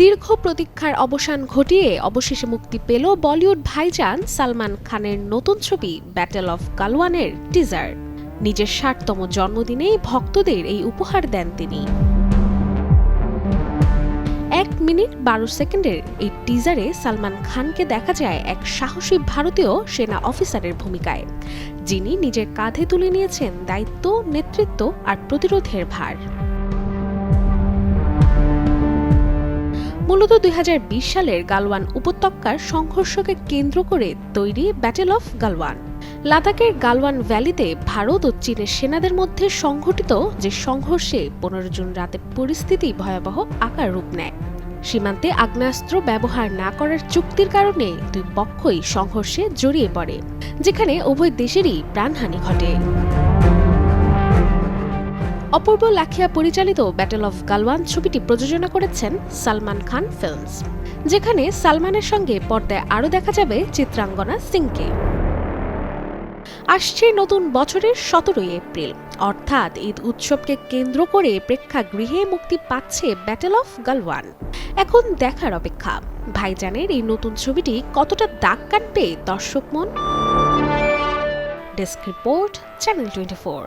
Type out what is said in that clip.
দীর্ঘ প্রতীক্ষার অবসান ঘটিয়ে অবশেষে মুক্তি পেল বলিউড ভাইজান সালমান খানের নতুন ছবি ব্যাটল অফ গালওয়ানের টিজার। নিজের ৬০তম জন্মদিনেই ভক্তদের এই উপহার দেন তিনি। ১ মিনিট ১২ সেকেন্ডের এই টিজারে সালমান খানকে দেখা যায় এক সাহসী ভারতীয় সেনা অফিসারের ভূমিকায়, যিনি নিজের কাঁধে তুলে নিয়েছেন দায়িত্ব, নেতৃত্ব আর প্রতিরোধের ভার। মূলত ২০২০ সালের গালওয়ান উপত্যকার সংঘর্ষকে কেন্দ্র করে তৈরি ব্যাটল অফ গালওয়ান। লাদাখের গালওয়ান ভ্যালিতে ভারত ও চীনের সেনাদের মধ্যে সংঘটিত যে সংঘর্ষে ১৫ জুন রাতে পরিস্থিতি ভয়াবহ আকার রূপ নেয়। সীমান্তে আগ্নেয়াস্ত্র ব্যবহার না করার চুক্তির কারণে দুই পক্ষই সংঘর্ষে জড়িয়ে পড়ে, যেখানে উভয় দেশেরই প্রাণহানি ঘটে। অপূর্ব লাখিয়া পরিচালিত ব্যাটল অফ গালওয়ান ছবিটি প্রযোজনা করেছেন সালমান খান ফিল্মস, যেখানে সালমানের সঙ্গে পর্দায় আরও দেখা যাবে চিত্রাঙ্গনা সিংকে। আসছে নতুন বছরের ১৭ এপ্রিল, অর্থাৎ ঈদ উৎসবকে কেন্দ্র করে প্রেক্ষাগৃহে মুক্তি পাচ্ছে ব্যাটল অফ গালওয়ান। এখন দেখার অপেক্ষা ভাইজানের এই নতুন ছবিটি কতটা দাগ কাটবে দর্শক মন। Desk report, channel 24।